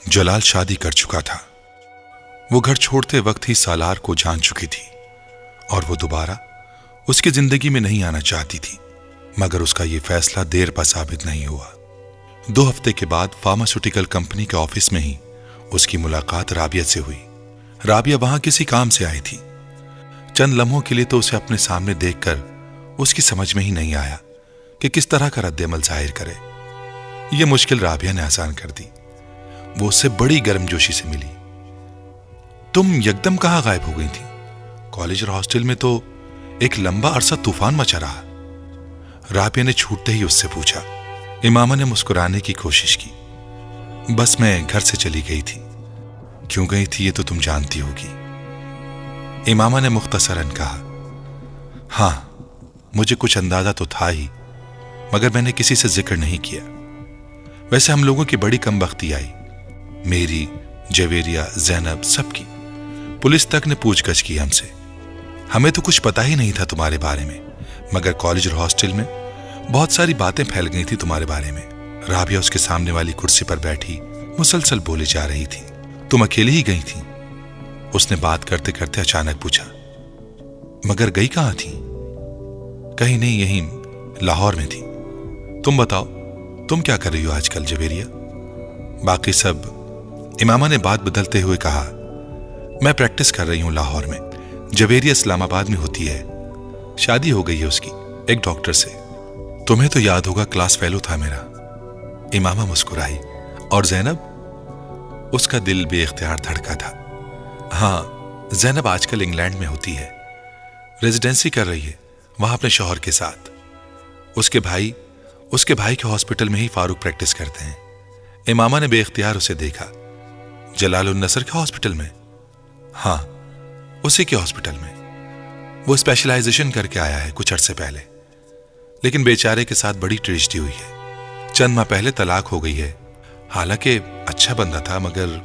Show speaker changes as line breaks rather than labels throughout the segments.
جلال شادی کر چکا تھا. وہ گھر چھوڑتے وقت ہی سالار کو جان چکی تھی اور وہ دوبارہ اس کی زندگی میں نہیں آنا چاہتی تھی، مگر اس کا یہ فیصلہ دیر پا ثابت نہیں ہوا. 2 ہفتے کے بعد فارماسیوٹیکل کمپنی کے آفس میں ہی اس کی ملاقات رابعہ سے ہوئی. رابعہ وہاں کسی کام سے آئی تھی. چند لمحوں کے لیے تو اسے اپنے سامنے دیکھ کر اس کی سمجھ میں ہی نہیں آیا کہ کس طرح کا رد عمل ظاہر کرے. یہ مشکل رابعہ نے آسان کر دی. وہ اس سے بڑی گرم جوشی سے ملی. تم یکدم کہاں غائب ہو گئی تھی؟ کالج اور ہاسٹل میں تو ایک لمبا عرصہ طوفان مچا رہا. رابعہ نے چھوٹتے ہی اس سے پوچھا. امامہ نے مسکرانے کی کوشش کی. بس میں گھر سے چلی گئی تھی. کیوں گئی تھی یہ تو تم جانتی ہوگی. امامہ نے مختصراً کہا. ہاں مجھے کچھ اندازہ تو تھا ہی، مگر میں نے کسی سے ذکر نہیں کیا. ویسے ہم لوگوں کی بڑی کم بختی آئی، میری، جویریہ، زینب، سب کی. پولیس تک نے پوچھ گچھ کی ہم سے. ہمیں تو کچھ پتا ہی نہیں تھا تمہارے بارے میں، مگر کالج اور ہاسٹل میں بہت ساری باتیں پھیل گئی تھی تمہارے بارے میں. رابعہ اس کے سامنے والی کرسی پر بیٹھی مسلسل بولے جا رہی تھی. تم اکیلی ہی گئی تھی؟ اس نے بات کرتے کرتے اچانک پوچھا. مگر گئی کہاں تھی؟ کہیں نہیں، یہیں لاہور میں تھی. تم بتاؤ تم کیا کر رہی ہو آج کل جویریہ؟ باقی سب. امامہ نے بات بدلتے ہوئے کہا. میں پریکٹس کر رہی ہوں لاہور میں. جویریہ اسلام آباد میں ہوتی ہے. شادی ہو گئی ہے اس کی ایک ڈاکٹر سے. تمہیں تو یاد ہوگا کلاس فیلو تھا میرا. امامہ مسکرائی. اور زینب؟ اس کا دل بے اختیار دھڑکا تھا. ہاں زینب آج کل انگلینڈ میں ہوتی ہے، ریزیڈنسی کر رہی ہے وہاں اپنے شوہر کے ساتھ. اس کے بھائی کے ہاسپٹل میں ہی فاروق پریکٹس کرتے ہیں. امامہ نے بے اختیار اسے دیکھا. جلال النصر کے ہاسپٹل میں؟ ہاں اسی کے ہاسپٹل میں. وہ اسپیشلائزیشن کر کے آیا ہے کچھ عرصے پہلے، لیکن بیچارے کے ساتھ بڑی ٹریجڈی ہوئی ہے. چند ماہ پہلے طلاق ہو گئی ہے. حالانکہ اچھا بندہ تھا، مگر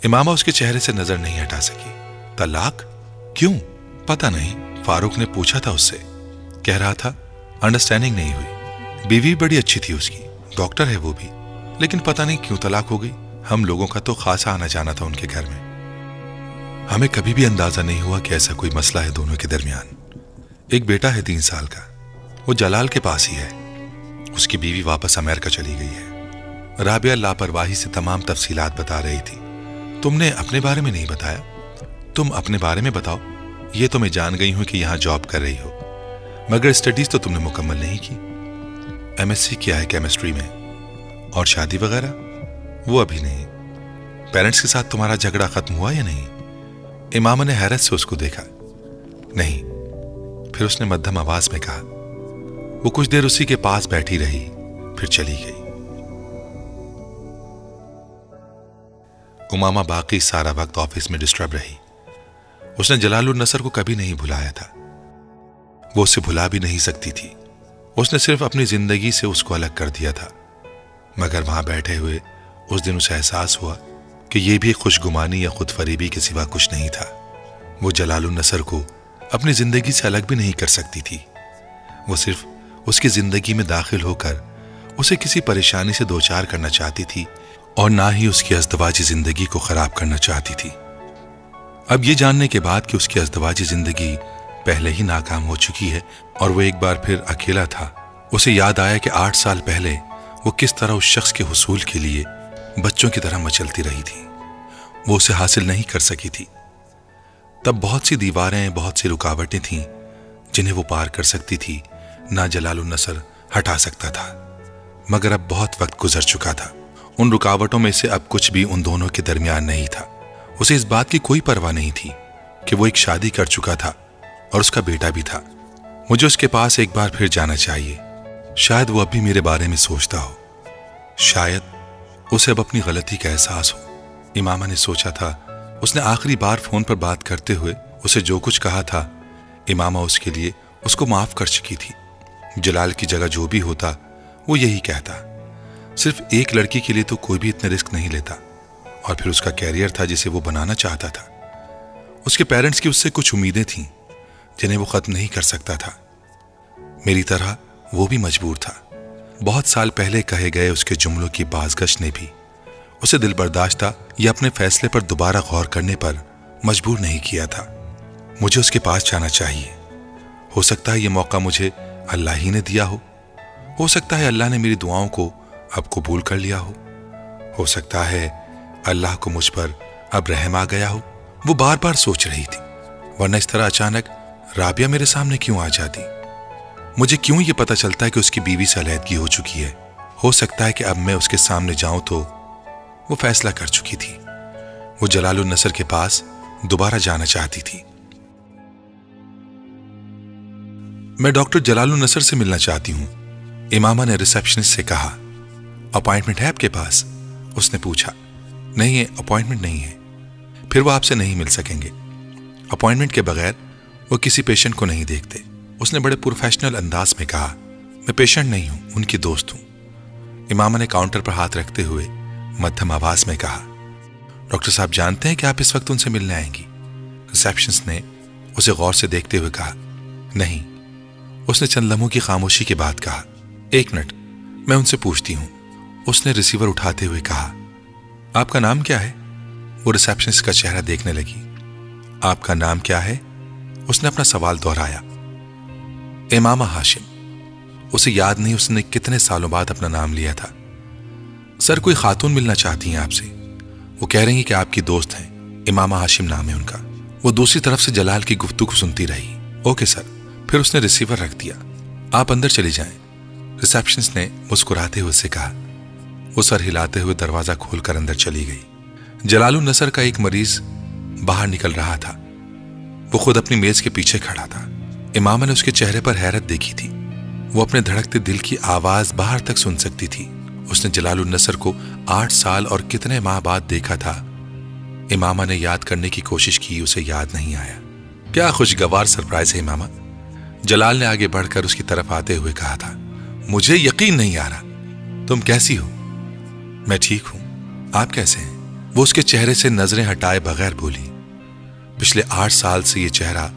امامہ اس کے چہرے سے نظر نہیں ہٹا سکی. طلاق؟ کیوں؟ پتہ نہیں. فاروق نے پوچھا تھا اس سے. کہہ رہا تھا انڈرسٹینڈنگ نہیں ہوئی. بیوی بڑی اچھی تھی اس کی، ڈاکٹر ہے وہ بھی، لیکن پتہ نہیں کیوں طلاق ہو گئی. ہم لوگوں کا تو خاصا آنا جانا تھا ان کے گھر میں. ہمیں کبھی بھی اندازہ نہیں ہوا کہ ایسا کوئی مسئلہ ہے دونوں کے درمیان. ایک بیٹا ہے 3 سال کا، وہ جلال کے پاس ہی ہے. اس کی بیوی واپس امریکہ چلی گئی ہے. رابعہ لاپرواہی سے تمام تفصیلات بتا رہی تھی. تم نے اپنے بارے میں نہیں بتایا. تم اپنے بارے میں بتاؤ. یہ تو میں جان گئی ہوں کہ یہاں جاب کر رہی ہو، مگر اسٹڈیز تو تم نے مکمل نہیں کی. MSc کیا ہے کیمسٹری میں. اور شادی وغیرہ؟ وہ ابھی نہیں. پیرنٹس کے ساتھ تمہارا جھگڑا ختم ہوا یا نہیں؟ امامہ نے حیرت سے اس کو دیکھا. نہیں. پھر اس نے مدھم آواز میں کہا. وہ کچھ دیر اسی کے پاس بیٹھی رہی، پھر چلی گئی. امامہ باقی سارا وقت آفس میں ڈسٹرب رہی. اس نے جلال النصر کو کبھی نہیں بھلایا تھا. وہ اسے بھلا بھی نہیں سکتی تھی. اس نے صرف اپنی زندگی سے اس کو الگ کر دیا تھا. مگر وہاں بیٹھے ہوئے اس دن اسے احساس ہوا کہ یہ بھی خوش گمانی یا خود فریبی کے سوا کچھ نہیں تھا. وہ جلال النصر کو اپنی زندگی سے الگ بھی نہیں کر سکتی تھی. وہ صرف اس کی زندگی میں داخل ہو کر اسے کسی پریشانی سے دوچار کرنا چاہتی تھی، اور نہ ہی اس کی ازدواجی زندگی کو خراب کرنا چاہتی تھی. اب یہ جاننے کے بعد کہ اس کی ازدواجی زندگی پہلے ہی ناکام ہو چکی ہے اور وہ ایک بار پھر اکیلا تھا، اسے یاد آیا کہ 8 سال پہلے وہ کس طرح اس شخص کے حصول کے لیے بچوں کی طرح مچلتی رہی تھی. وہ اسے حاصل نہیں کر سکی تھی. تب بہت سی دیواریں، بہت سی رکاوٹیں تھیں جنہیں وہ پار کر سکتی تھی. نہ جلال النصر ہٹا سکتا تھا. مگر اب بہت وقت گزر چکا تھا. ان رکاوٹوں میں سے اب کچھ بھی ان دونوں کے درمیان نہیں تھا. اسے اس بات کی کوئی پرواہ نہیں تھی کہ وہ ایک شادی کر چکا تھا اور اس کا بیٹا بھی تھا. مجھے اس کے پاس ایک بار پھر جانا چاہیے. شاید وہ اب بھی میرے بارے میں سوچتا ہو. شاید اسے اب اپنی غلطی کا احساس ہو. امامہ نے سوچا تھا. اس نے آخری بار فون پر بات کرتے ہوئے اسے جو کچھ کہا تھا، امامہ اس کے لیے اس کو معاف کر چکی تھی. جلال کی جگہ جو بھی ہوتا وہ یہی کہتا. صرف ایک لڑکی کے لیے تو کوئی بھی اتنے رسک نہیں لیتا. اور پھر اس کا کیریئر تھا جسے وہ بنانا چاہتا تھا. اس کے پیرنٹس کی اس سے کچھ امیدیں تھیں جنہیں وہ ختم نہیں کر سکتا تھا. میری طرح وہ بھی مجبور تھا. بہت سال پہلے کہے گئے اس کے جملوں کی بازگشت نے بھی اسے دل برداشتہ یا اپنے فیصلے پر دوبارہ غور کرنے پر مجبور نہیں کیا تھا۔ مجھے اس کے پاس جانا چاہیے۔ ہو سکتا ہے یہ موقع مجھے اللہ ہی نے دیا ہو سکتا ہے اللہ نے میری دعاؤں کو اب قبول کر لیا ہو سکتا ہے اللہ کو مجھ پر اب رحم آ گیا ہو۔ وہ بار بار سوچ رہی تھی، ورنہ اس طرح اچانک رابعہ میرے سامنے کیوں آ جاتی؟ مجھے کیوں یہ پتہ چلتا ہے کہ اس کی بیوی سے علیحدگی ہو چکی ہے؟ ہو سکتا ہے کہ اب میں اس کے سامنے جاؤں تو وہ فیصلہ کر چکی تھی۔ وہ جلال النصر کے پاس دوبارہ جانا چاہتی تھی۔ میں ڈاکٹر جلال النصر سے ملنا چاہتی ہوں، امامہ نے ریسیپشنسٹ سے کہا۔ اپائنٹمنٹ ہے آپ کے پاس؟ اس نے پوچھا۔ نہیں، اپائنٹمنٹ نہیں ہے۔ پھر وہ آپ سے نہیں مل سکیں گے۔ اپائنٹمنٹ کے بغیر وہ کسی پیشنٹ کو نہیں دیکھتے، اس نے بڑے پروفیشنل انداز میں کہا۔ میں پیشنٹ نہیں ہوں، ان کی دوست ہوں، امامہ نے کاؤنٹر پر ہاتھ رکھتے ہوئے مدھم آواز میں کہا۔ ڈاکٹر صاحب جانتے ہیں کہ آپ اس وقت ان سے ملنے آئیں گی؟ ریسیپشنسٹ نے اسے غور سے دیکھتے ہوئے کہا۔ نہیں، اس نے چند لمحوں کی خاموشی کے بعد کہا۔ ایک منٹ، میں ان سے پوچھتی ہوں، اس نے ریسیور اٹھاتے ہوئے کہا۔ آپ کا نام کیا ہے؟ وہ ریسیپشنسٹ کا چہرہ دیکھنے لگی۔ آپ کا نام کیا ہے؟ اس نے اپنا سوال دہرایا۔ امامہ ہاشم۔ اسے یاد نہیں اس نے کتنے سالوں بعد اپنا نام لیا تھا۔ سر، کوئی خاتون ملنا چاہتی ہیں آپ سے، وہ کہہ رہی ہیں کہ آپ کی دوست ہیں، امامہ ہاشم نام ہے ان کا۔ وہ دوسری طرف سے جلال کی گفتگو سنتی رہی۔ Okay sir. پھر اس نے ریسیور رکھ دیا۔ آپ اندر چلی جائیں، ریسیپشنسٹ نے مسکراتے ہوئے سے کہا۔ وہ سر ہلاتے ہوئے دروازہ کھول کر اندر چلی گئی۔ جلال النصر کا ایک مریض باہر نکل رہا تھا۔ وہ خود اپنی میز کے پیچھے کھڑا تھا۔ امامہ نے اس کے چہرے پر حیرت دیکھی تھی۔ وہ اپنے دھڑکتے دل کی آواز باہر تک سن سکتی تھی۔ اس نے جلال النصر کو 8 سال اور کتنے ماہ بعد دیکھا تھا۔ امامہ نے یاد کرنے کی کوشش کی، اسے یاد نہیں آیا۔ کیا خوشگوار سرپرائز ہے امامہ، جلال نے آگے بڑھ کر اس کی طرف آتے ہوئے کہا تھا۔ مجھے یقین نہیں آ رہا، تم کیسی ہو؟ میں ٹھیک ہوں، آپ کیسے ہیں؟ وہ اس کے چہرے سے نظریں ہٹائے بغیر بولی۔ پچھلے 8 سال سے یہ چہرہ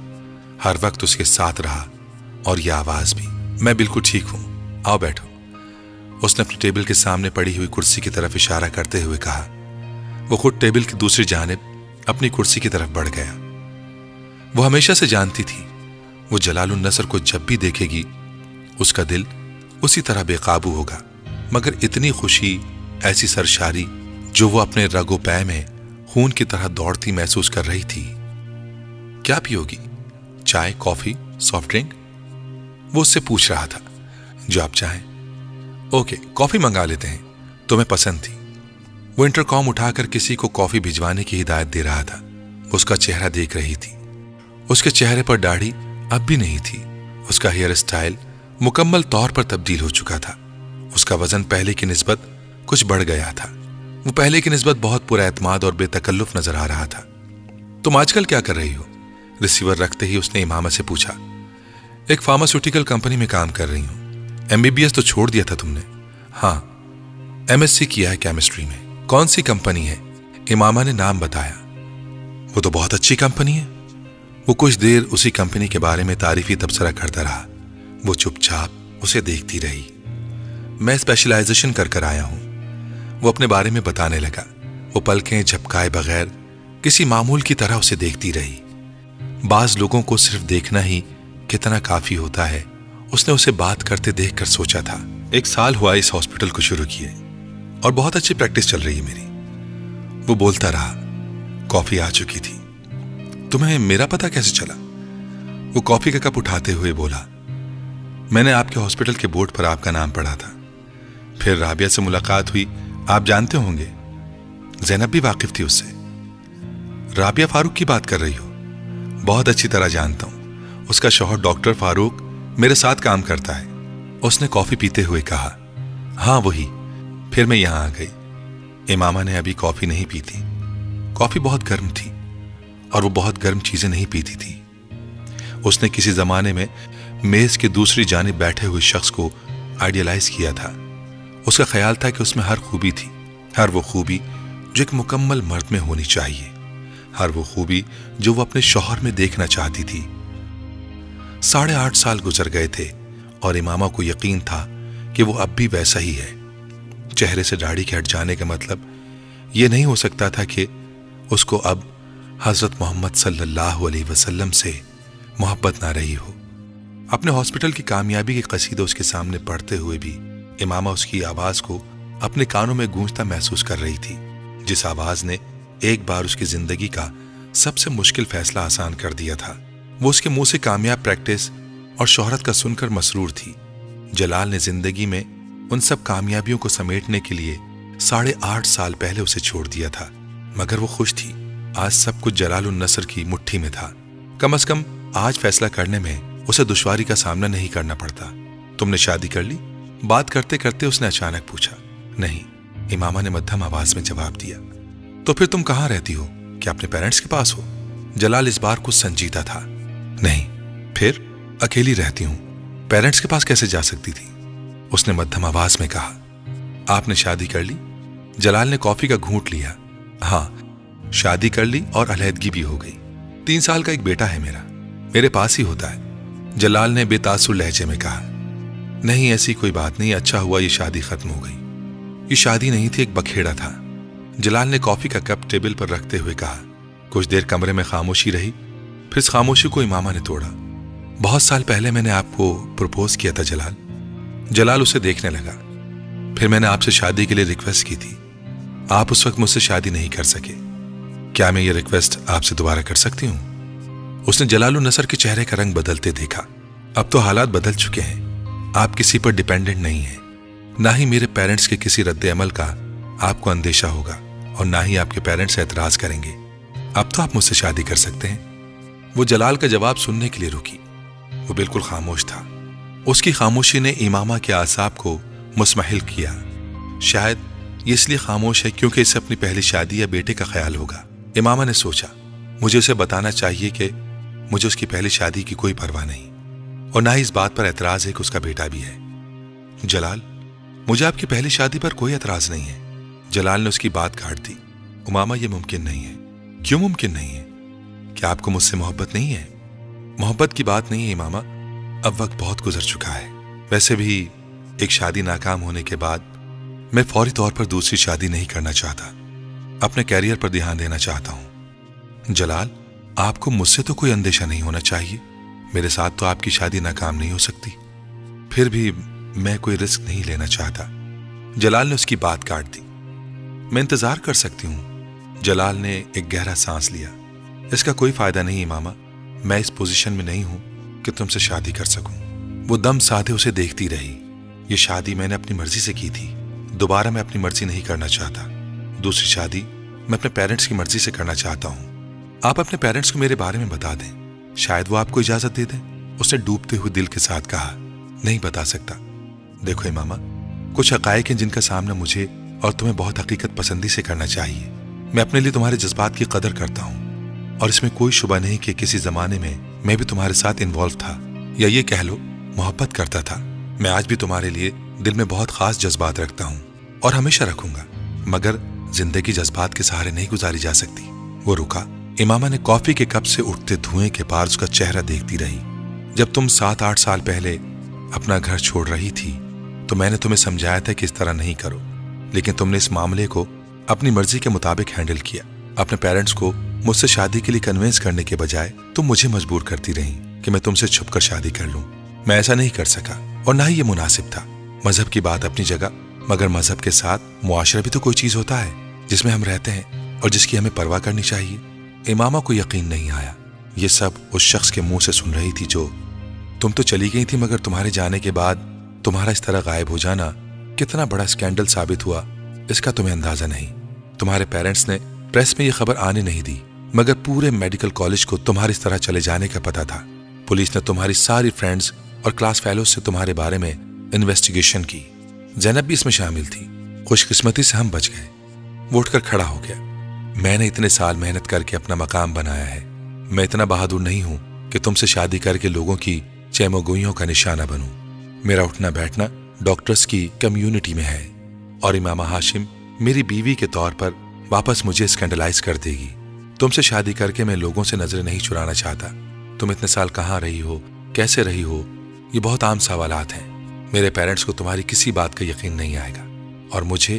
ہر وقت اس کے ساتھ رہا، اور یہ آواز بھی۔ میں بالکل ٹھیک ہوں، آؤ بیٹھو۔ اس نے اپنی ٹیبل کے سامنے پڑی ہوئی کرسی کی طرف اشارہ کرتے ہوئے کہا۔ وہ خود ٹیبل کی دوسری جانب اپنی کرسی کی طرف بڑھ گیا۔ وہ ہمیشہ سے جانتی تھی، وہ جلال النصر کو جب بھی دیکھے گی اس کا دل اسی طرح بے قابو ہوگا، مگر اتنی خوشی، ایسی سرشاری جو وہ اپنے رگ و پے میں خون کی طرح دوڑتی محسوس کر رہی تھی۔ کیا پیو گی؟ چائے، کافی، سافٹ ڈرنک؟ وہ اس سے پوچھ رہا تھا۔ جو آپ چاہیں۔ اوکے، کافی منگا لیتے ہیں، تمہیں پسند تھی۔ وہ انٹرکام اٹھا کر کسی کو کافی بھجوانے کی ہدایت دے رہا تھا۔ اس کا چہرہ دیکھ رہی تھی۔ اس کے چہرے پر داڑھی اب بھی نہیں تھی۔ اس کا ہیئر اسٹائل مکمل طور پر تبدیل ہو چکا تھا۔ اس کا وزن پہلے کی نسبت کچھ بڑھ گیا تھا۔ وہ پہلے کی نسبت بہت پر اعتماد اور بے تکلف نظر آ رہا تھا۔ تم آج کل کیا کر رہی ہو؟ ریسیور رکھتے ہی اس نے امامہ سے پوچھا۔ ایک فارماسیوٹیکل کمپنی میں کام کر رہی ہوں۔ MBBS تو چھوڑ دیا تھا تم نے؟ ہاں، MSc کیا ہے کیمسٹری میں۔ کون سی کمپنی ہے؟ امامہ نے نام بتایا۔ وہ تو بہت اچھی کمپنی ہے۔ وہ کچھ دیر اسی کمپنی کے بارے میں تعریفی تبصرہ کرتا رہا۔ وہ چپ چاپ اسے دیکھتی رہی۔ میں اسپیشلائزیشن کر آیا ہوں، وہ اپنے بارے میں بتانے لگا۔ وہ پلکیں جھپکائے بغیر کسی معمول کی طرح اسے دیکھتی رہی۔ بعض لوگوں کو صرف دیکھنا ہی کتنا کافی ہوتا ہے، اس نے اسے بات کرتے دیکھ کر سوچا تھا۔ 1 سال ہوا اس ہاسپٹل کو شروع کیے اور بہت اچھی پریکٹس چل رہی ہے میری۔ وہ بولتا رہا۔ کافی آ چکی تھی۔ تمہیں میرا پتہ کیسے چلا؟ وہ کافی کا کپ اٹھاتے ہوئے بولا۔ میں نے آپ کے ہاسپٹل کے بورڈ پر آپ کا نام پڑھا تھا، پھر رابعہ سے ملاقات ہوئی، آپ جانتے ہوں گے، زینب بھی واقف تھی اس سے۔ رابعہ فاروق کی بات کر رہی ہو؟ بہت اچھی طرح جانتا ہوں، اس کا شوہر ڈاکٹر فاروق میرے ساتھ کام کرتا ہے، اس نے کافی پیتے ہوئے کہا۔ ہاں وہی، پھر میں یہاں آ گئی۔ امامہ نے ابھی کافی نہیں پی تھی، کافی بہت گرم تھی اور وہ بہت گرم چیزیں نہیں پیتی تھی۔ اس نے کسی زمانے میں میز کے دوسری جانب بیٹھے ہوئے شخص کو آئیڈیلائز کیا تھا۔ اس کا خیال تھا کہ اس میں ہر خوبی تھی، ہر وہ خوبی جو ایک مکمل مرد میں ہونی چاہیے، ہر وہ خوبی جو وہ اپنے شوہر میں دیکھنا چاہتی تھی۔ 8.5 سال گزر گئے تھے اور امامہ کو یقین تھا کہ وہ اب بھی ویسا ہی ہے۔ چہرے سے داڑھی کے ہٹ جانے کا مطلب یہ نہیں ہو سکتا تھا کہ اس کو اب حضرت محمد صلی اللہ علیہ وسلم سے محبت نہ رہی ہو۔ اپنے ہاسپٹل کی کامیابی کے قصیدہ اس کے سامنے پڑھتے ہوئے بھی امامہ اس کی آواز کو اپنے کانوں میں گونجتا محسوس کر رہی تھی، جس آواز نے ایک بار اس کی زندگی کا سب سے مشکل فیصلہ آسان کر دیا تھا۔ وہ اس کے منہ سے کامیاب پریکٹس اور شہرت کا سن کر مسرور تھی۔ جلال نے زندگی میں ان سب کامیابیوں کو سمیٹنے کے لیے 8.5 سال پہلے اسے چھوڑ دیا تھا، مگر وہ خوش تھی۔ آج سب کچھ جلال النصر کی مٹھی میں تھا۔ کم از کم آج فیصلہ کرنے میں اسے دشواری کا سامنا نہیں کرنا پڑتا۔ تم نے شادی کر لی؟ بات کرتے کرتے اس نے اچانک پوچھا۔ نہیں، امامہ نے مدھم آواز میں جواب دیا۔ تو پھر تم کہاں رہتی ہو؟ کیا اپنے پیرنٹس کے پاس ہو؟ جلال اس بار کچھ سنجیدہ تھا۔ نہیں، پھر اکیلی رہتی ہوں۔ پیرنٹس کے پاس کیسے جا سکتی تھی؟ اس نے مدھم آواز میں کہا۔ آپ نے شادی کر لی؟ جلال نے کافی کا گھونٹ لیا۔ ہاں، شادی کر لی اور علیحدگی بھی ہو گئی۔ 3 سال کا ایک بیٹا ہے میرا، میرے پاس ہی ہوتا ہے، جلال نے بے تاثر لہجے میں کہا۔ نہیں، ایسی کوئی بات نہیں، اچھا ہوا یہ شادی ختم ہو گئی۔ یہ شادی نہیں تھی، ایک بکھیڑا تھا، جلال نے کافی کا کپ ٹیبل پر رکھتے ہوئے کہا۔ کچھ دیر کمرے میں خاموشی رہی، پھر اس خاموشی کو امامہ نے توڑا۔ بہت سال پہلے میں نے آپ کو پروپوز کیا تھا جلال۔ جلال اسے دیکھنے لگا۔ پھر میں نے آپ سے شادی کے لیے ریکویسٹ کی تھی، آپ اس وقت مجھ سے شادی نہیں کر سکے۔ کیا میں یہ ریکویسٹ آپ سے دوبارہ کر سکتی ہوں؟ اس نے جلال النصر کے چہرے کا رنگ بدلتے دیکھا۔ اب تو حالات بدل چکے ہیں، آپ کسی پر ڈیپینڈنٹ نہیں ہیں، نہ ہی میرے پیرنٹس کے کسی رد عمل کا آپ کو اندیشہ ہوگا، اور نہ ہی آپ کے پیرنٹس اعتراض کریں گے۔ اب تو آپ مجھ سے شادی کر سکتے ہیں۔ وہ جلال کا جواب سننے کے لیے رکی۔ وہ بالکل خاموش تھا۔ اس کی خاموشی نے امامہ کے اعصاب کو مسمحل کیا۔ شاید یہ اس لیے خاموش ہے کیونکہ اسے اپنی پہلی شادی یا بیٹے کا خیال ہوگا۔ امامہ نے سوچا، مجھے اسے بتانا چاہیے کہ مجھے اس کی پہلی شادی کی کوئی پرواہ نہیں، اور نہ ہی اس بات پر اعتراض ہے کہ اس کا بیٹا بھی ہے۔ جلال، مجھے آپ کی پہلی شادی پر کوئی اعتراض نہیں ہے۔ جلال نے اس کی بات کاٹ دی۔ امامہ، یہ ممکن نہیں ہے۔ کیوں ممکن نہیں ہے؟ کیا آپ کو مجھ سے محبت نہیں ہے؟ محبت کی بات نہیں ہے امامہ، اب وقت بہت گزر چکا ہے۔ ویسے بھی ایک شادی ناکام ہونے کے بعد میں فوری طور پر دوسری شادی نہیں کرنا چاہتا، اپنے کیریئر پر دھیان دینا چاہتا ہوں۔ جلال، آپ کو مجھ سے تو کوئی اندیشہ نہیں ہونا چاہیے، میرے ساتھ تو آپ کی شادی ناکام نہیں ہو سکتی، پھر بھی میں کوئی رسک نہیں لینا چاہتا۔ جلال نے اس کی بات کاٹ دی۔ میں انتظار کر سکتی ہوں۔ جلال نے ایک گہرا سانس لیا۔ اس کا کوئی فائدہ نہیں امامہ، میں اس پوزیشن میں نہیں ہوں کہ تم سے شادی کر سکوں۔ وہ دم سادھے اسے دیکھتی رہی۔ یہ شادی میں نے اپنی مرضی سے کی تھی، دوبارہ میں اپنی مرضی نہیں کرنا چاہتا۔ دوسری شادی میں اپنے پیرنٹس کی مرضی سے کرنا چاہتا ہوں۔ آپ اپنے پیرنٹس کو میرے بارے میں بتا دیں، شاید وہ آپ کو اجازت دے دیں۔ اس نے ڈوبتے ہوئے دل کے ساتھ کہا۔ نہیں بتا سکتا۔ دیکھو امامہ، کچھ حقائق ہیں جن کا سامنا مجھے اور تمہیں بہت حقیقت پسندی سے کرنا چاہیے۔ میں اپنے لیے تمہارے جذبات کی قدر کرتا ہوں، اور اس میں کوئی شبہ نہیں کہ کسی زمانے میں بھی تمہارے ساتھ انوالو تھا، یا یہ کہہ لو محبت کرتا تھا۔ میں آج بھی تمہارے لیے دل میں بہت خاص جذبات رکھتا ہوں، اور ہمیشہ رکھوں گا، مگر زندگی جذبات کے سہارے نہیں گزاری جا سکتی۔ وہ رکا۔ امامہ نے کافی کے کپ سے اٹھتے دھوئیں کے پار اس کا چہرہ دیکھتی رہی۔ جب تم 7-8 سال پہلے اپنا گھر چھوڑ رہی تھی تو میں نے تمہیں سمجھایا تھا کہ اس طرح نہیں کرو، لیکن تم نے اس معاملے کو اپنی مرضی کے مطابق ہینڈل کیا۔ اپنے پیرنٹس کو مجھ سے شادی کے لیے کنوینس کرنے کے بجائے تم مجھے مجبور کرتی رہی کہ میں تم سے چھپ کر شادی کر لوں۔ میں ایسا نہیں کر سکا، اور نہ ہی یہ مناسب تھا۔ مذہب کی بات اپنی جگہ، مگر مذہب کے ساتھ معاشرہ بھی تو کوئی چیز ہوتا ہے جس میں ہم رہتے ہیں اور جس کی ہمیں پرواہ کرنی چاہیے۔ امامہ کو یقین نہیں آیا۔ یہ سب اس شخص کے منہ سے سن رہی تھی جو، تم تو چلی گئی تھی مگر تمہارے جانے کے بعد تمہارا اس طرح غائب ہو جانا کتنا بڑا اسکینڈل ثابت ہوا، اس کا تمہیں اندازہ نہیں۔ تمہارے پیرنٹس نے پریس میں یہ خبر آنے نہیں دی، مگر پورے میڈیکل کالج کو تمہاری اس طرح چلے جانے کا پتہ تھا۔ پولیس نے تمہاری ساری فرینڈز اور کلاس فیلوز سے تمہارے بارے میں انویسٹیگیشن کی۔ زینب بھی اس میں شامل تھی۔ خوش قسمتی سے ہم بچ گئے۔ وہ اٹھ کر کھڑا ہو گیا۔ میں نے اتنے سال محنت کر کے اپنا مقام بنایا ہے، میں اتنا بہادر نہیں ہوں کہ تم سے شادی کر کے لوگوں کی چیموگوئیوں کا نشانہ بنوں۔ میرا اٹھنا بیٹھنا ڈاکٹرز کی کمیونٹی میں ہے، اور امامہ ہاشم میری بیوی کے طور پر واپس مجھے اسکینڈلائز کر دے گی۔ تم سے شادی کر کے میں لوگوں سے نظریں نہیں چرانا چاہتا۔ تم اتنے سال کہاں رہی ہو، کیسے رہی ہو، یہ بہت عام سوالات ہیں۔ میرے پیرنٹس کو تمہاری کسی بات کا یقین نہیں آئے گا، اور مجھے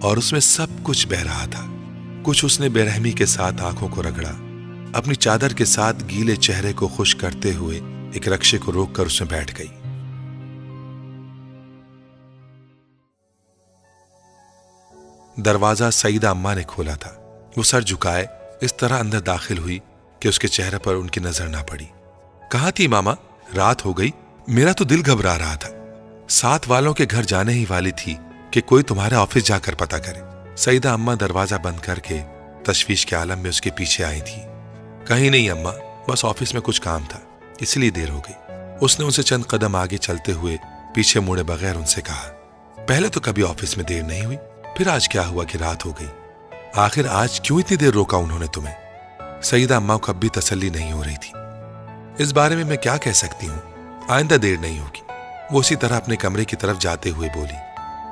اور اس میں سب کچھ بہہ رہا تھا۔ کچھ اس نے بے رحمی کے ساتھ آنکھوں کو رگڑا، اپنی چادر کے ساتھ گیلے چہرے کو خشک کرتے ہوئے ایک رکشے کو روک کر اس میں بیٹھ گئی۔ دروازہ سعیدہ اماں نے کھولا تھا۔ وہ سر جھکائے اس طرح اندر داخل ہوئی کہ اس کے چہرے پر ان کی نظر نہ پڑی۔ کہاں تھی ماما؟ رات ہو گئی، میرا تو دل گھبرا رہا تھا۔ ساتھ والوں کے گھر جانے ہی والی تھی کہ کوئی تمہارے آفس جا کر پتہ کرے۔ سعیدہ اماں دروازہ بند کر کے تشویش کے عالم میں اس کے پیچھے آئی تھی۔ کہیں نہیں اماں، بس آفس میں کچھ کام تھا، اس لیے دیر ہو گئی۔ اس نے ان سے چند قدم آگے چلتے ہوئے پیچھے مڑے بغیر ان سے کہا، پہلے تو کبھی آفس میں دیر نہیں ہوئی، پھر آج کیا ہوا کہ رات ہو گئی؟ آخر آج کیوں اتنی دیر روکا انہوں نے تمہیں؟ سعیدہ اماں کو اب بھی تسلی نہیں ہو رہی تھی۔ اس بارے میں میں کیا کہہ سکتی ہوں، آئندہ دیر نہیں ہوگی۔ وہ اسی طرح اپنے کمرے کی طرف جاتے ہوئے بولی،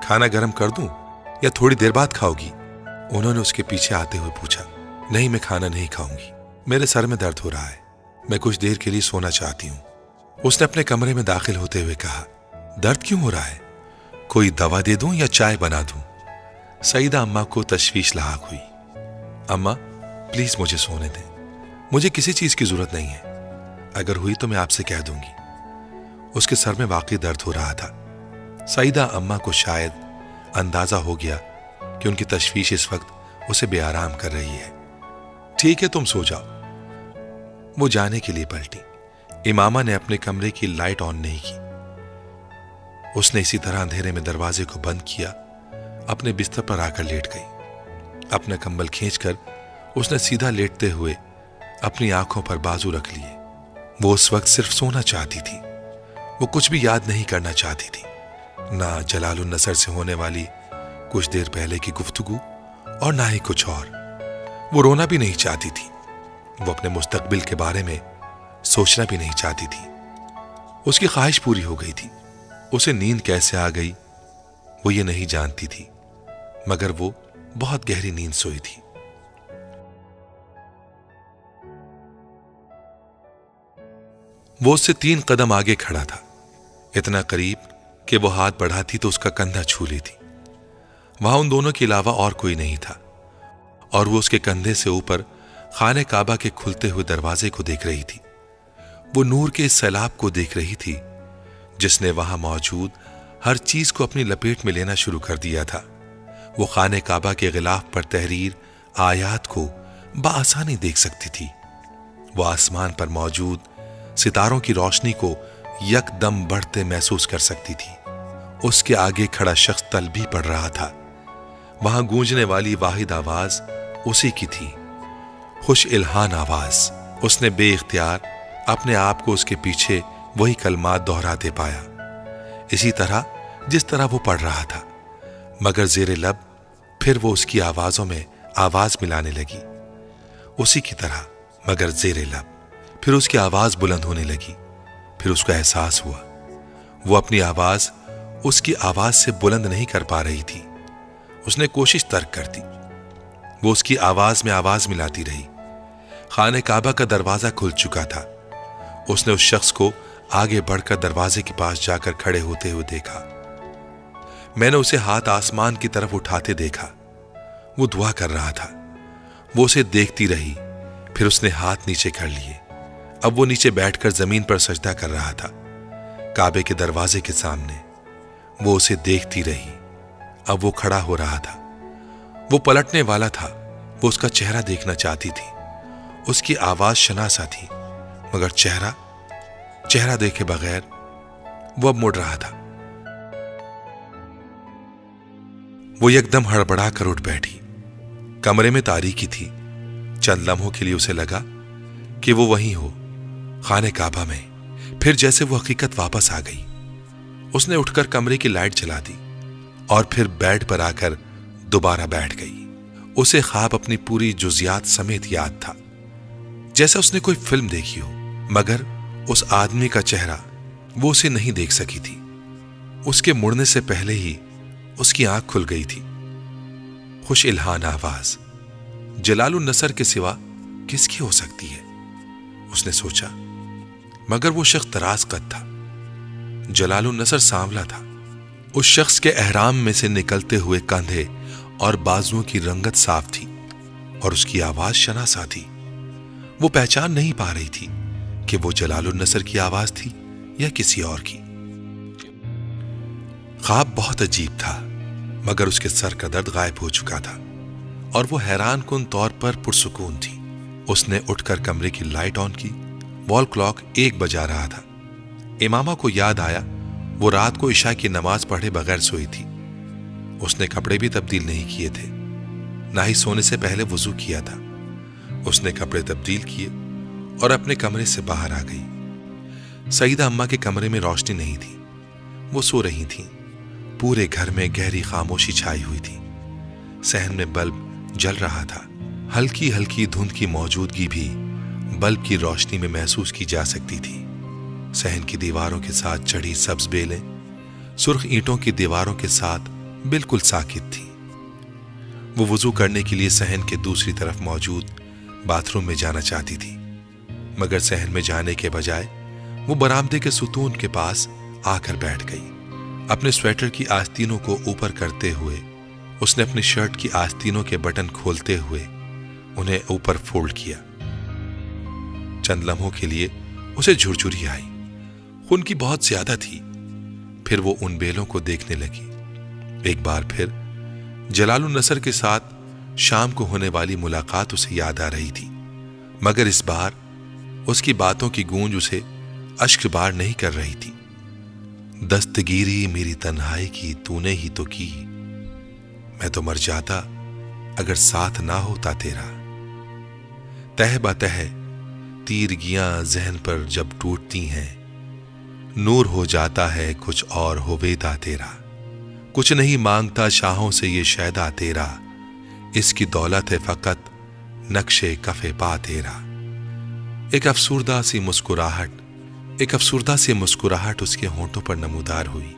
کھانا گرم کر دوں یا تھوڑی دیر بعد کھاؤ گی؟ انہوں نے اس کے پیچھے آتے ہوئے پوچھا۔ نہیں، میں کھانا نہیں کھاؤں گی، میرے سر میں درد ہو رہا ہے، میں کچھ دیر کے لیے سونا چاہتی ہوں۔ اس نے اپنے کمرے میں داخل ہوتے ہوئے کہا، درد کیوں ہو رہا ہے؟ کوئی دوا دے دوں یا چائے بنا دوں؟ سعیدہ اماں کو تشویش لاحق ہوئی۔ اماں پلیز مجھے سونے دیں، مجھے کسی چیز کی ضرورت نہیں ہے، اگر ہوئی تو میں آپ سے کہہ دوں گی۔ اس کے سر میں واقعی درد ہو رہا تھا۔ سعیدہ اماں کو شاید اندازہ ہو گیا کہ ان کی تشویش اس وقت اسے بے آرام کر رہی ہے۔ ٹھیک ہے، تم سو جاؤ۔ وہ جانے کے لیے پلٹی۔ امامہ نے اپنے کمرے کی لائٹ آن نہیں کی۔ اس نے اسی طرح اندھیرے میں دروازے کو بند کیا، اپنے بستر پر آ کر لیٹ گئی۔ اپنا کمبل کھینچ کر اس نے سیدھا لیٹتے ہوئے اپنی آنکھوں پر بازو رکھ لیے۔ وہ اس وقت صرف سونا چاہتی تھی، وہ کچھ بھی یاد نہیں کرنا چاہتی تھی، نہ جلال النصر سے ہونے والی کچھ دیر پہلے کی گفتگو اور نہ ہی کچھ اور۔ وہ رونا بھی نہیں چاہتی تھی، وہ اپنے مستقبل کے بارے میں سوچنا بھی نہیں چاہتی تھی۔ اس کی خواہش پوری ہو گئی تھی۔ اسے نیند کیسے آ گئی وہ یہ نہیں جانتی تھی، مگر وہ بہت گہری نیند سوئی تھی۔ وہ اس سے 3 قدم آگے کھڑا تھا، اتنا قریب کہ وہ ہاتھ بڑھاتی تو اس کا کندھا چھو لیتی۔ وہاں ان دونوں کے علاوہ اور کوئی نہیں تھا، اور وہ اس کے کندھے سے اوپر خانہ کعبہ کے کھلتے ہوئے دروازے کو دیکھ رہی تھی۔ وہ نور کے اس سیلاب کو دیکھ رہی تھی جس نے وہاں موجود ہر چیز کو اپنی لپیٹ میں لینا شروع کر دیا تھا۔ وہ خانہ کعبہ کے غلاف پر تحریر آیات کو بآسانی دیکھ سکتی تھی۔ وہ آسمان پر موجود ستاروں کی روشنی کو یک دم بڑھتے محسوس کر سکتی تھی۔ اس کے آگے کھڑا شخص تلبیہ پڑھ رہا تھا۔ وہاں گونجنے والی واحد آواز اسی کی تھی، خوش الہان آواز۔ اس نے بے اختیار اپنے آپ کو اس کے پیچھے وہی کلمات دہراتے پایا، اسی طرح جس طرح وہ پڑھ رہا تھا، مگر زیر لب پھر وہ اس کی آوازوں میں آواز ملانے لگی، اسی کی طرح مگر زیر لب پھر اس کی آواز بلند ہونے لگی۔ پھر اس کو احساس ہوا وہ اپنی آواز اس کی آواز سے بلند نہیں کر پا رہی تھی۔ اس نے کوشش ترک کر دی۔ وہ اس کی آواز میں آواز ملاتی رہی۔ خانہ کعبہ کا دروازہ کھل چکا تھا۔ اس نے اس شخص کو آگے بڑھ کر دروازے کے پاس جا کر کھڑے ہوتے ہوئے دیکھا۔ میں نے اسے ہاتھ آسمان کی طرف اٹھاتے دیکھا، وہ دعا کر رہا تھا۔ وہ اسے دیکھتی رہی، پھر اس نے ہاتھ نیچے کر لیے۔ اب وہ نیچے بیٹھ کر زمین پر سجدہ کر رہا تھا، کعبے کے دروازے کے سامنے۔ وہ اسے دیکھتی رہی۔ اب وہ کھڑا ہو رہا تھا، وہ پلٹنے والا تھا۔ وہ اس کا چہرہ دیکھنا چاہتی تھی۔ اس کی آواز شناسا تھی، مگر چہرہ دیکھے بغیر وہ اب مڑ رہا تھا۔ وہ یکدم ہڑبڑا کر اٹھ بیٹھی۔ کمرے میں تاریکی تھی۔ چند لمحوں کے لیے اسے لگا کہ وہ وہیں ہو، خانہ کعبہ میں۔ پھر جیسے وہ حقیقت واپس آ گئی۔ اس نے اٹھ کر کمرے کی لائٹ جلا دی اور پھر بیڈ پر آ کر دوبارہ بیٹھ گئی۔ اسے خواب اپنی پوری جزیات سمیت یاد تھا، جیسا اس نے کوئی فلم دیکھی ہو، مگر اس آدمی کا چہرہ وہ اسے نہیں دیکھ سکی تھی۔ اس کے مڑنے سے پہلے ہی اس کی آنکھ کھل گئی تھی۔ خوش الہان آواز جلال النصر کے سوا کس کی ہو سکتی ہے، اس نے سوچا، مگر وہ شخص دراز قد تھا۔ جلال النصر سانولا تھا۔ اس شخص کے احرام میں سے نکلتے ہوئے کاندھے اور بازوؤں کی رنگت صاف تھی اور اس کی آواز شناسا تھی۔ وہ پہچان نہیں پا رہی تھی کہ وہ جلال النصر کی آواز تھی یا کسی اور کی۔ خواب بہت عجیب تھا، مگر اس کے سر کا درد غائب ہو چکا تھا اور وہ حیران کن طور پر پرسکون تھی۔ اس نے اٹھ کر کمرے کی لائٹ آن کی۔ وال کلاک 1 بجا رہا تھا۔ امامہ کو یاد آیا وہ رات کو عشاء کی نماز پڑھے بغیر سوئی تھی۔ اس نے کپڑے بھی تبدیل نہیں کیے تھے، نہ ہی سونے سے پہلے وضو کیا تھا۔ اس نے کپڑے تبدیل کیے اور اپنے کمرے سے باہر آ گئی۔ سعیدہ اماں کے کمرے میں روشنی نہیں تھی، وہ سو رہی تھیں۔ پورے گھر میں گہری خاموشی چھائی ہوئی تھی۔ صحن میں بلب جل رہا تھا، ہلکی ہلکی دھند کی موجودگی بھی بلب کی روشنی میں محسوس کی جا سکتی تھی۔ صحن کی دیواروں کے ساتھ چڑھی سبز بیلیں سرخ اینٹوں کی دیواروں کے ساتھ بالکل ساکت تھی۔ وہ وضو کرنے کے لیے صحن کے دوسری طرف موجود باتھ روم میں جانا چاہتی تھی، مگر صحن میں جانے کے بجائے وہ برآمدے کے ستون کے پاس آ کر بیٹھ گئی۔ اپنے سویٹر کی آستینوں کو اوپر کرتے ہوئے اس نے اپنی شرٹ کی آستینوں کے بٹن کھولتے ہوئے انہیں اوپر فولڈ کیا۔ چند لمحوں کے لیے اسے جھرجھری آئی، خون کی بہت زیادہ تھی۔ پھر وہ ان بیلوں کو دیکھنے لگی۔ ایک بار پھر جلال النصر کے ساتھ شام کو ہونے والی ملاقات اسے یاد آ رہی تھی، مگر اس بار اس کی باتوں کی گونج اسے اشک بار نہیں کر رہی تھی۔ دستگیری میری تنہائی کی تو نے ہی تو کی، میں تو مر جاتا اگر ساتھ نہ ہوتا تیرا۔ تہ بتہ تیرگیاں ذہن پر جب ٹوٹتی ہیں، نور ہو جاتا ہے کچھ اور ہویدا تیرا۔ کچھ نہیں مانگتا شاہوں سے یہ شیدا تیرا، اس کی دولت ہے فقط نقش کف پا تیرا۔ ایک افسردہ سی مسکراہٹ اس کے ہونٹوں پر نمودار ہوئی۔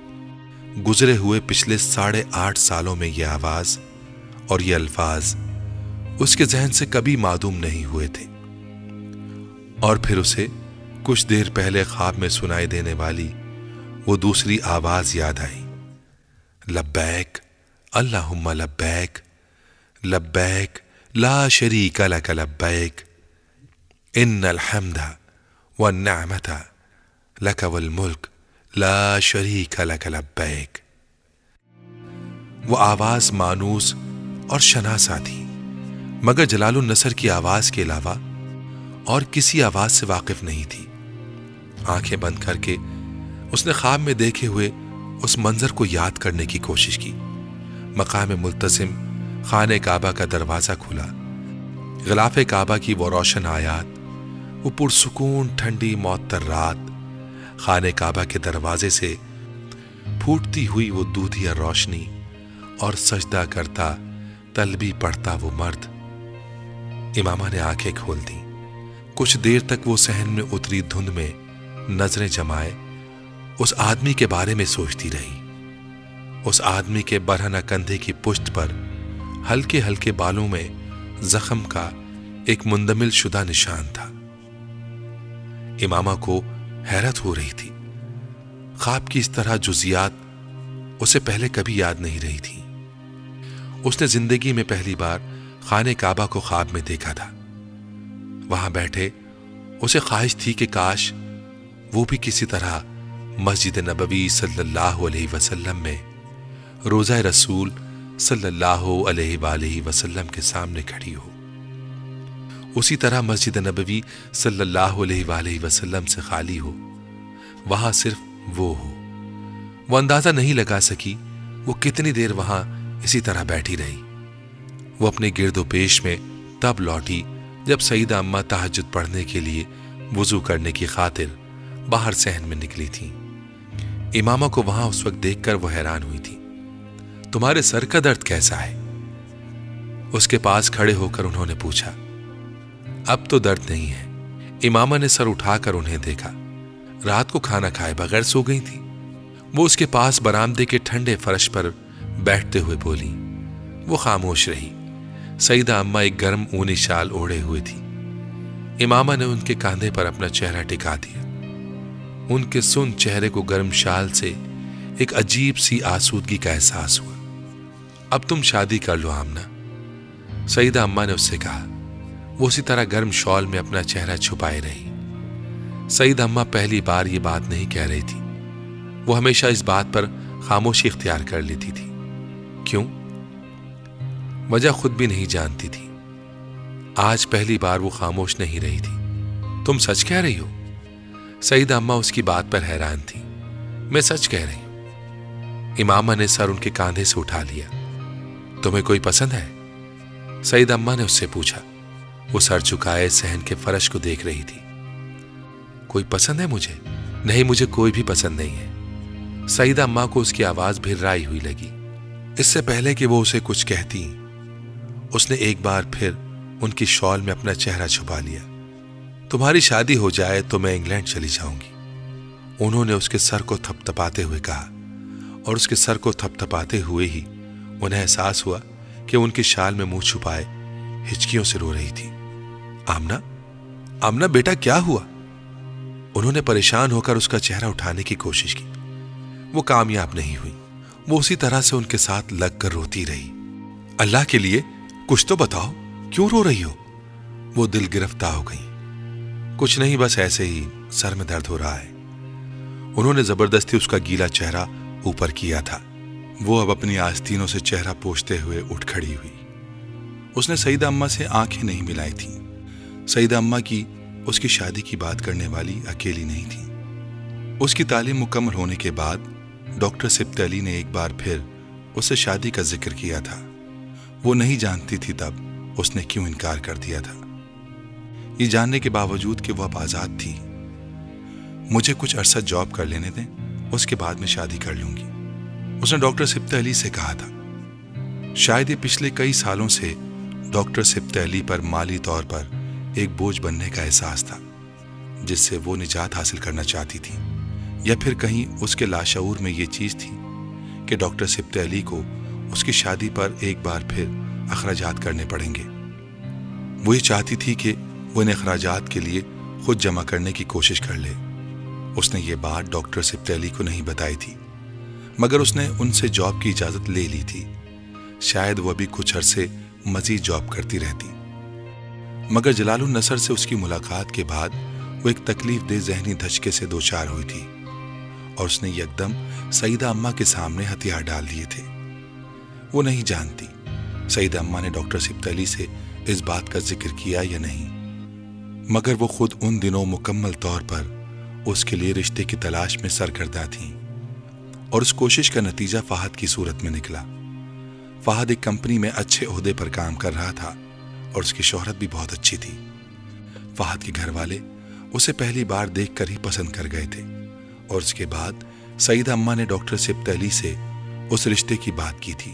گزرے ہوئے پچھلے 8.5 سالوں میں یہ آواز اور یہ الفاظ اس کے ذہن سے کبھی معدوم نہیں ہوئے تھے، اور پھر اسے کچھ دیر پہلے خواب میں سنائی دینے والی وہ دوسری آواز یاد آئی، لبیک اللہم لبیک لبیک لا شریک لک لبیک ان الحمد والنعمت لک والملک لا شریک لک لبیک۔ وہ آواز مانوس اور شناسا تھی، مگر جلال النصر کی آواز کے علاوہ اور کسی آواز سے واقف نہیں تھی۔ آنکھیں بند کر کے اس نے خواب میں دیکھے ہوئے اس منظر کو یاد کرنے کی کوشش کی۔ مقام ملتزم خانہ کعبہ کا دروازہ کھلا، غلاف کعبہ کی وہ روشن آیات، وہ پرسکون ٹھنڈی معطر رات، خانہ کعبہ کے دروازے سے پھوٹتی ہوئی وہ دودھیا روشنی اور سجدہ کرتا تلبی پڑھتا وہ مرد۔ امامہ نے آنکھیں کھول دیں۔ کچھ دیر تک وہ صحن میں اتری دھند میں نظریں جمائے اس آدمی کے بارے میں سوچتی رہی۔ اس آدمی کے برہنہ کندھے کی پشت پر ہلکے ہلکے بالوں میں زخم کا ایک مندمل شدہ نشان تھا۔ امامہ کو حیرت ہو رہی تھی۔ خواب کی اس طرح جزیات اسے پہلے کبھی یاد نہیں رہی تھی۔ اس نے زندگی میں پہلی بار خانہ کعبہ کو خواب میں دیکھا تھا۔ وہاں بیٹھے اسے خواہش تھی کہ کاش وہ بھی کسی طرح مسجد نبوی صلی اللہ علیہ وسلم میں روضہ رسول صلی اللہ علیہ وآلہ وسلم کے سامنے کھڑی ہو، اسی طرح مسجد نبوی صلی اللہ علیہ وآلہ وسلم سے خالی ہو، وہاں صرف وہ ہو۔ وہ اندازہ نہیں لگا سکی وہ کتنی دیر وہاں اسی طرح بیٹھی رہی۔ وہ اپنے گرد و پیش میں تب لوٹی جب سیدہ اماں تہجد پڑھنے کے لیے وضو کرنے کی خاطر باہر صحن میں نکلی تھی۔ امامہ کو وہاں اس وقت دیکھ کر وہ حیران ہوئی تھی۔ تمہارے سر کا درد کیسا ہے؟ اس کے پاس کھڑے ہو کر انہوں نے پوچھا۔ اب تو درد نہیں ہے۔ امامہ نے سر اٹھا کر انہیں دیکھا۔ رات کو کھانا کھائے بغیر سو گئی تھی۔ وہ اس کے پاس برآمدے کے ٹھنڈے فرش پر بیٹھتے ہوئے بولی۔ وہ خاموش رہی۔ سیدہ اماں ایک گرم اونی شال اوڑھے ہوئے تھی۔ امامہ نے ان کے کاندھے پر اپنا چہرہ ٹکا دیا۔ ان کے سن چہرے کو گرم شال سے ایک عجیب سی آسودگی کا احساس ہوا۔ اب تم شادی کر لو آمنہ، سعیدہ اماں نے اس سے کہا۔ وہ اسی طرح گرم شال میں اپنا چہرہ چھپائے رہی۔ سعیدہ اماں پہلی بار یہ بات نہیں کہہ رہی تھی، وہ ہمیشہ اس بات پر خاموشی اختیار کر لیتی تھی۔ کیوں؟ وجہ خود بھی نہیں جانتی تھی۔ آج پہلی بار وہ خاموش نہیں رہی تھی۔ تم سچ کہہ رہی ہو؟ سعیدہ اماں اس کی بات پر حیران تھی۔ میں سچ کہہ رہی ہوں۔ امامہ نے سر ان کے کاندھے سے اٹھا لیا۔ تمہیں کوئی پسند ہے؟ سعیدہ اماں نے اس سے پوچھا۔ وہ سر جھکائے صحن کے فرش کو دیکھ رہی تھی۔ کوئی پسند ہے مجھے؟ نہیں، مجھے کوئی بھی پسند نہیں ہے۔ سعیدہ اماں کو اس کی آواز بھررائی ہوئی لگی۔ اس سے پہلے کہ وہ اسے کچھ کہتی، اس نے ایک بار پھر ان کی شال میں اپنا چہرہ چھپا لیا۔ تمہاری شادی ہو جائے تو میں انگلینڈ چلی جاؤں گی، انہوں نے اس کے سر کو تھپتھپاتے ہوئے کہا، اور اس کے سر کو تھپتھپاتے ہوئے ہی انہیں احساس ہوا کہ ان کی شال میں منہ چھپائے ہچکیوں سے رو رہی تھی۔ آمنہ، آمنہ بیٹا کیا ہوا؟ انہوں نے پریشان ہو کر اس کا چہرہ اٹھانے کی کوشش کی۔ وہ کامیاب نہیں ہوئی۔ وہ اسی طرح سے ان کے ساتھ لگ کر روتی رہی۔ اللہ کے لیے کچھ تو بتاؤ، کیوں رو رہی ہو؟ وہ دل گرفتہ ہو گئی۔ کچھ نہیں، بس ایسے ہی سر میں درد ہو رہا ہے۔ انہوں نے زبردستی اس کا گیلا چہرہ اوپر کیا تھا۔ وہ اب اپنی آستینوں سے چہرہ پوچھتے ہوئے اٹھ کھڑی ہوئی۔ اس نے سعیدہ اماں سے آنکھیں نہیں ملائی تھیں۔ سعیدہ اماں کی اس کی شادی کی بات کرنے والی اکیلی نہیں تھی۔ اس کی تعلیم مکمل ہونے کے بعد ڈاکٹر سبط علی نے ایک بار پھر اس سے شادی کا ذکر کیا تھا۔ وہ نہیں جانتی تھی تب اس نے کیوں انکار کر دیا تھا، یہ جاننے کے باوجود کہ وہ اب آزاد تھی۔ مجھے کچھ عرصہ جاب کر لینے دیں، اس کے بعد میں شادی کر لوں گی، اس نے ڈاکٹر سبط علی سے کہا تھا۔ شاید یہ پچھلے کئی سالوں سے ڈاکٹر سبط علی پر مالی طور پر ایک بوجھ بننے کا احساس تھا، جس سے وہ نجات حاصل کرنا چاہتی تھی، یا پھر کہیں اس کے لاشعور میں یہ چیز تھی کہ ڈاکٹر سبط علی کو اس کی شادی پر ایک بار پھر اخراجات کرنے پڑیں گے۔ وہ یہ چاہتی تھی کہ وہ ان اخراجات کے لیے خود جمع کرنے کی کوشش کر لے۔ اس نے یہ بات ڈاکٹر سبط علی کو نہیں بتائی تھی، مگر اس نے ان سے جاب کی اجازت لے لی تھی۔ شاید وہ ابھی کچھ عرصے مزید جاب کرتی رہتی، مگر جلال النصر سے اس کی ملاقات کے بعد وہ ایک تکلیف دہ ذہنی دھچکے سے دوچار ہوئی تھی، اور اس نے یکدم سعیدہ اماں کے سامنے ہتھیار ڈال دیے تھے۔ وہ نہیں جانتی سعیدہ اماں نے ڈاکٹر سبط علی سے اس بات کا ذکر کیا یا نہیں، مگر وہ خود ان دنوں مکمل طور پر اس کے لیے رشتے کی تلاش میں سرگرداں تھیں، اور اس کوشش کا نتیجہ فہد کی صورت میں نکلا۔ فہد ایک کمپنی میں اچھے عہدے پر کام کر رہا تھا، اور اس کی شہرت بھی بہت اچھی تھی۔ فہد کے گھر والے اسے پہلی بار دیکھ کر ہی پسند کر گئے تھے، اور اس کے بعد سعیدہ اماں نے ڈاکٹر سبط علی سے اس رشتے کی بات کی تھی۔